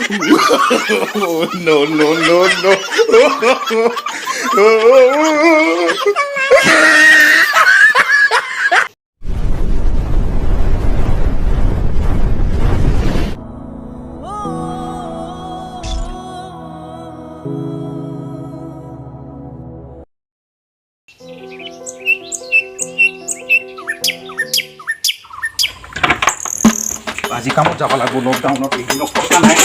No, no, no, no. আজি কামত যাব লাগিব লকডাউনত এইখিনি কথা নাই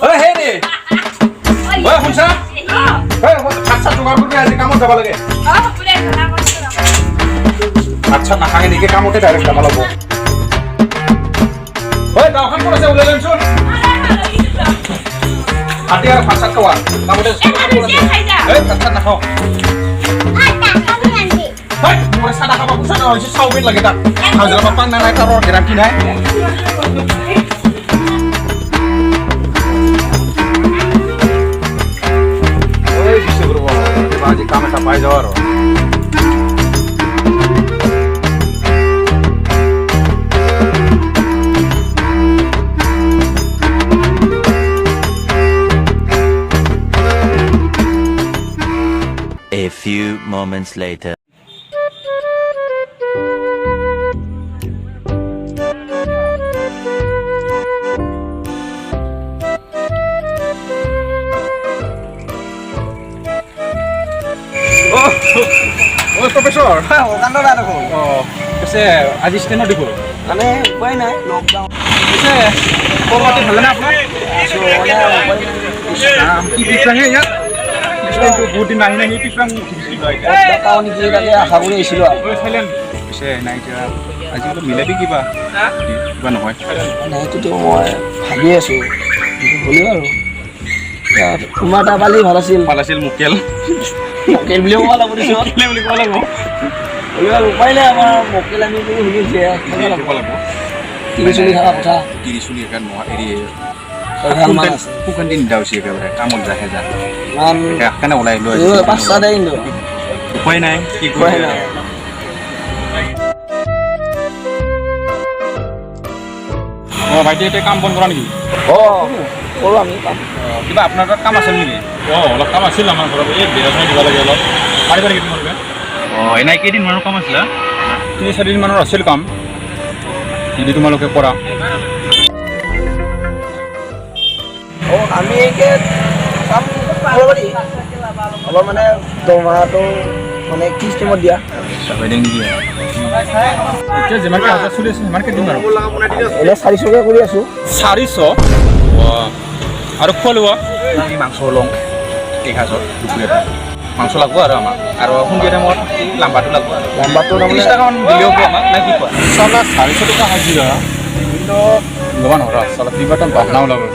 ঐ হেৰি ঐ শুনছা ঐ ভাত চাত যোগাৰ কৰি আজি কামত যাব লাগে ভাত চাত নাখাঙে নেকি কামতে ডাইৰেক্ট যাব লাগিব ঐ গাঁওখন ক'ত আছে ওলাই লৈছোন হাতী আৰু ভাত চাত খোৱা কামতে ভাত চাত নাখাওঁ মই চাদা খাব খুচা না হৈছে চাউমিন লাগে তাক হাজিৰা পাপাং নাই তাৰ গেৰাণ্টি নাই ঐ পিছে কৰিব আজি কাম এটা পাই যাওঁ আৰু A few moments later. ও প্রফেসর ওখান না দেখো পিছে আজি স্টেনো দিব মানে উপায় নাই লকডাউন পিছে খবরটি ভালে না আপনার কি পিছাহে ইয়াত কিন্তু বহুত দিন নাহি নাহি পিছাং লকডাউন কি লাগে আশা কৰি আহিছিলোঁ চাইলেন পিছে নাই এতিয়া আজি অলপ মিলাবি কিবা কিবা নহয় নাইটোতো মই ভাবি আছোঁ হ'লেও আৰু তোমাৰ এটা পালি ভাল আছিল ভাল আছিল মুকেল মকেল বুলিও কোৱা লাগিব দিছোঁ কেলে বুলি ক'ব লাগিব হ'লেও আৰু উপায় নাই আমাৰ মকেল আমি বুলি শুনিছে ক'ব লাগিব তিৰি চলি থকা কথা তিৰি চলি একে নোহোৱা এৰি মান আছে শুকান দিন দাউচি একেবাৰে কামত যাহে যা ইমান সেইকাৰণে ওলাই লৈ পাঁচটা দে কিন্তু উপায় নাই কি উপায় কৰি নাই অঁ ভাইটি এতিয়া কাম বন কৰা নেকি অঁ কৰোঁ আমি কাম কিবা আপোনাৰ তাত কাম আছে নেকি অঁ অলপ কাম আছিল আমাৰ ঘৰত এই বেৰা দিব লাগে অলপ পাৰিবা নেকি তোমালোকে অঁ এনেই কেইদিনমানৰ কাম আছিলে 3-4 দিনমানৰ আছিল কাম যদি তোমালোকে কৰা অঁ আমি একে কাম কৰিব পাৰি অলপ মানে দৰমহাটো মানে কি চিষ্টেমত দিয়া এতিয়া যিমানকৈ হাজাৰ চলি আছে সিমানকৈ দিম আৰু এনে 400কৈ কৰি আছোঁ 400 আৰু খোৱা লোৱা আমি মাংস লওঁ এই সাজত দুপৰীয়া মাংস লাগব আৰু আমাক আৰু সন্ধিয়া টাইমত লাম্বাটো লাগব নাম্বাৰটো 30 টকামান দিলেও আমাক নাই কি কোৱা চালা 400 টকা হাজিৰা কিন্তু ল'ব নোৱাৰা চালা কিবা এটা বাহনাও লাগে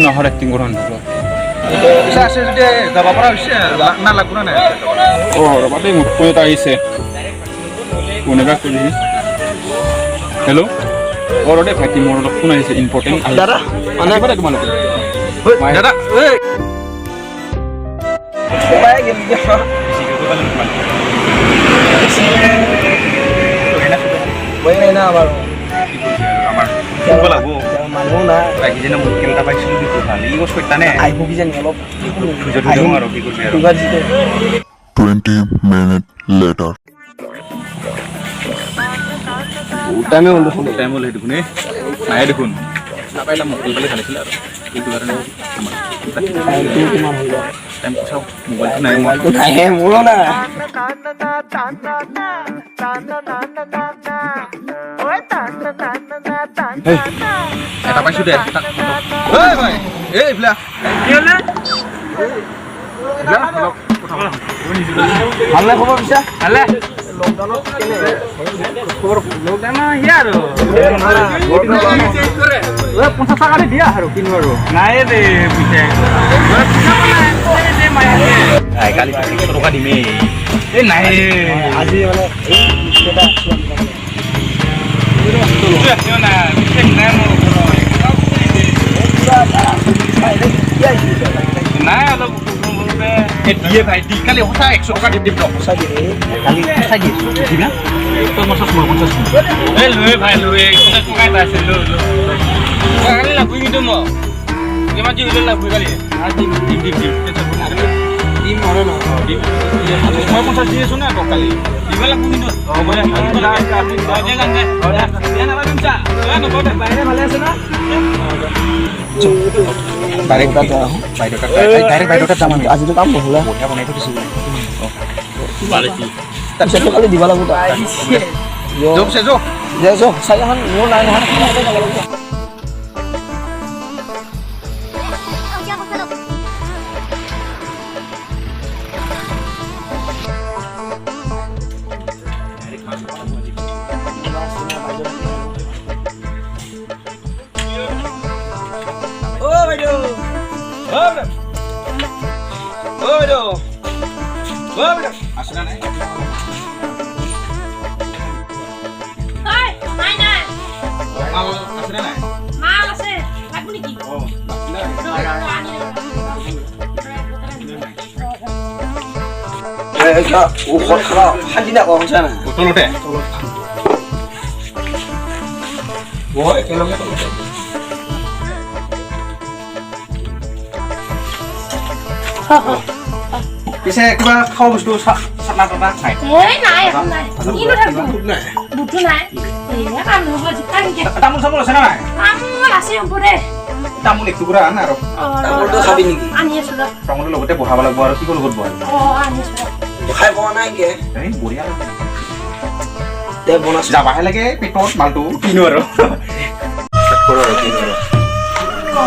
নহৰ এক্টিং কৰা নহ'ব পইচা আছে যদি যাব পৰা হৈছে না লাগব না নাই অঁ ৰ'বা দেই মোৰ ফোন এটা আহিছে কোনোবা কৰি হেল্ল' অঁ দে ভাইটি মোৰ অলপ ফোন আহিছে ইম্পৰ্টেণ্ট দাদা মানে তোমালোকে দাদা উপায় গেম দিয়া উপায় নাই না আমাৰ আমাৰ কৰিব লাগব মানুহ নাই বাকী যেনে মুকেল এটা পাইছিলোঁ কিন্তু ভাল ই বস্তু এটা নে আহিব কিজানি অলপ ধৈৰ্য ধৰিম আৰু কি কৰিবি আৰু দুবাৰ যিটো 20 minutes later. টাইমে হ'ল দেখোন টাইম হ'ল সেইটো শুনে নাই দেখোন নাপাইলা মুকেল পালে ভাল আছিলে আৰু সেইটো কাৰণে টাইমটো কিমান হ'ল টাইম চাওঁ মোবাইলটো নাই মই মোবাইলটো নাহে মোৰো নাই এটা পাইছোঁ দে ঐ ভাই এই এইফালে ভালনে খবৰ পিছে ভালে লকডাউনত কেনে লকডাউন ইয়ে আৰু 50 টকা দিয়া আৰু কিনো আৰু নাই দে পিছে কালি 100 টকা দিমেই এই নাই আজি মানে নাই অলপ দিয়ে ভাই দি কালি সঁচা 100 টকা দিম ন পইচা দিয়ে কালি সঁচা দি দিবি না 50 মই 50 এই লৈ ভাই লৈ 50 টকা এটা আছিল লৈ Kali lagu itu mau. Dia maju udah lagu kali. Dim. Tim mana no? Mau pun saja sunah kok kali. Di mana lagu itu? Oh boleh. Jangan deh. Dia nak bisa. Jangan boleh. Bayarnya malah sana. Direct Direct sama Asli itu kamu lah. punya punya itu di sini. Balik sih. Satu kali di balaku tak. Yo. Jom saya jom. Ya so, saya kan mau nanya kalau Asal naik. Oi, mana? Mau asal naik. Males eh. Lagu niki. Oh, Kak, ukot kalau haji nak orang sana. betul deh. Woi, kalau nggak Bisa kita kau mesti sana naik. Eh, naik, naik. Ini udah butuh naik. Iya kan, lu mau jikan gitu. Tamu sama sana naik. Kamu lah sih yang boleh. Tamu nih tukuran aro. Kamu tuh kabin ini. Ani sudah. Kamu dulu gede buah bala buah roti kalau buah. Oh, ani sudah. Hai bawa naik ya. Ini buria. Dia bonus. Jawab lagi pitot maltu pinoro.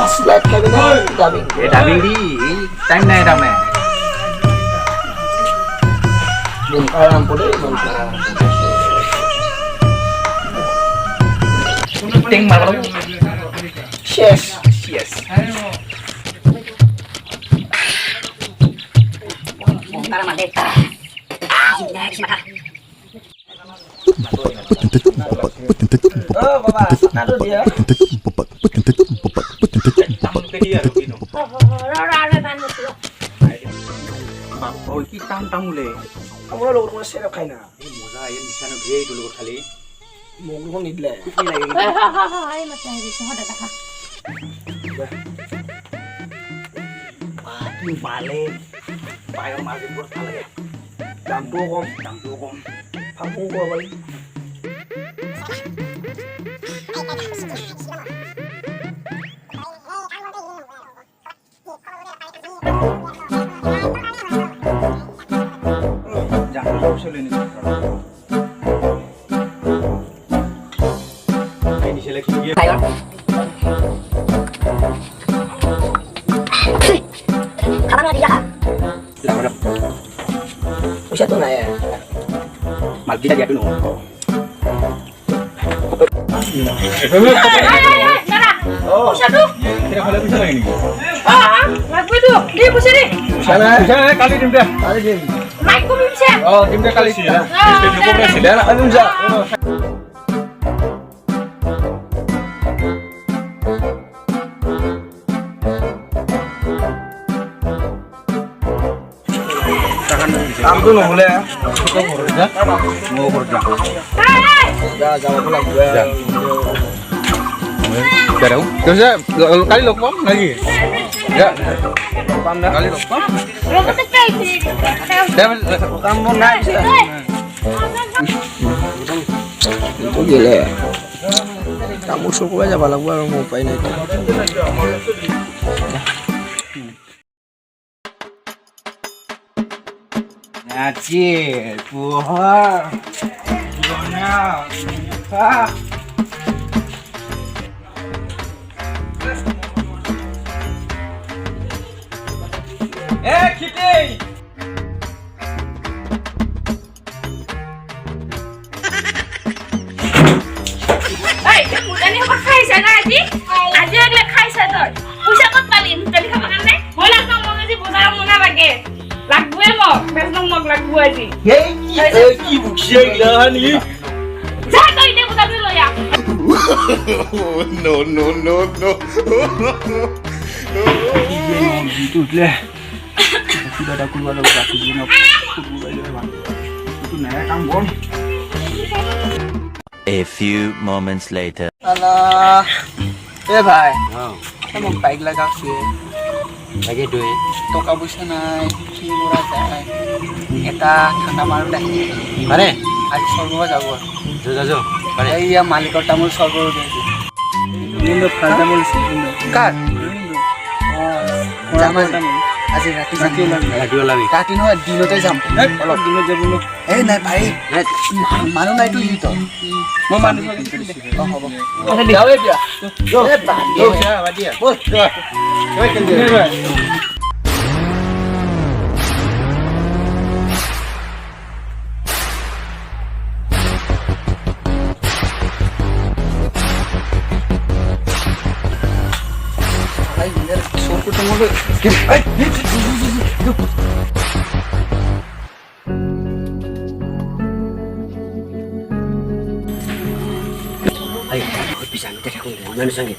Slide kabin kabin. Dabing di time naik damai. Bungkaran pun deh, Ting malu. Yes. Para maldita. Oh, bapak, nado dia. Tamu ke dia rupino. Rara tanya sudah. Oh, kita tamu le. Kamu lalu rumah serap kaina. Moza yang di sana gede dulu kali. Mau ngomong ni deh. Hai, macam ini semua dah dah. Pati balik. Bayar masih buat kali ya. Dampu kom. Kampung gua balik. Jangan lupa ini. Ini seleksi dia. Kapan lagi ya? Lah, Usia tuh naya. mal kita dia dulu. Nara. Oh, satu. Tidak boleh bisa ini. Lagu itu. Di sini. Sana. Bisa kali tim dah. Kali din. Naik ku bisa. Oh, tim dah kali sih. Tim presiden. Anu bisa. Kamu nggak boleh ya? Mau kerja. Hai. Ya, jangan pulang gue. Udah dong. Terus kali lokom lagi. Ya. Kali lokom. Lo ketek sih. Kamu naik sih. Itu gila ya. Kamu suku aja malah gua mau main itu. Acil, buah. Buahnya. Ah. Kitty. Hei, udah nih apa kaisa lagi? Aja dia kaisa tuh. Bisa kok palin tadi kapan deh? Boleh ngomong aja bukan mau lagi. Lagu mau, bes ngomong lagu aja. Ibu siang nih. Jatuh ini bukan dulu ya. No. Gitu deh. Sudah ada keluar dari kaki ini. Itu naik kambon. A few moments later. Alah, এ ভাই মোক bike লাগাওছে তাকেইটোৱে টকা পইচা নাই কি কৰা যায় এটা ঠাণ্ডা মাৰো দে পাৰে আজি সৰ্ববা যাব যা পাৰে এইয়া মালিকৰ তামোল সৰ্বৰ কাৰ আজি ৰাতি ৰাতি ওলাবি ৰাতি নহয় দিনতে যাম অলপ দিনত যাব এই নাই ভাই মানুহ নাইতো সিহঁত মই মানুহ হ'ব যাওঁৱে দিয়া bisa minta aku mana sange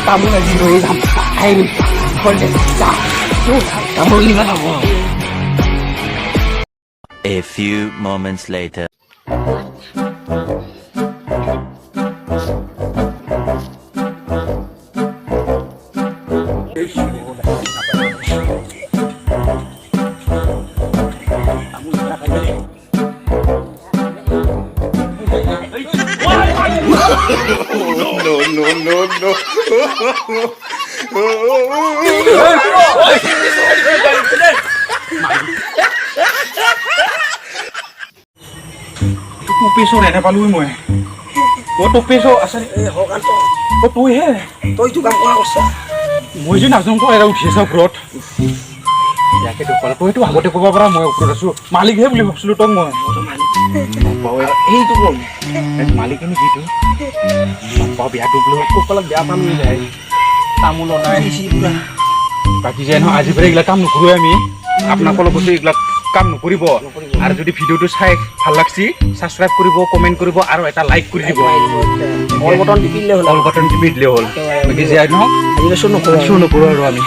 kamu lagi boleh sampai boleh kamu gimana bu A few moments later. Peso này nó palu mồi. Có peso asal. Có tôi he. tôi juga mau usah Mồi chứ nào xong có ai đâu chia sao brot. Ya cái kalau tôi itu aku teko bara mồi ukro rasu. Malik he beli maksud tong mồi. Bawa itu belum. Malik ini gitu. Bawa biar dulu. Kok kalau dia apa nih deh. Tamu lo naik sih pura. Kaki jenuh aja beregla kamu nukuru ya mi. Apna kalau butuh igla কাম নকৰিব আৰু যদি ভিডিওটো চাই ভাল লাগছি subscribe কৰিব comment কৰিব আৰু এটা লাইক কৰি দিব অল বটন টিপিলে হল অল বাটন টিপি দিলে হ'ল বাকি যে নহওক আজি শুনো শুনো আৰু আমি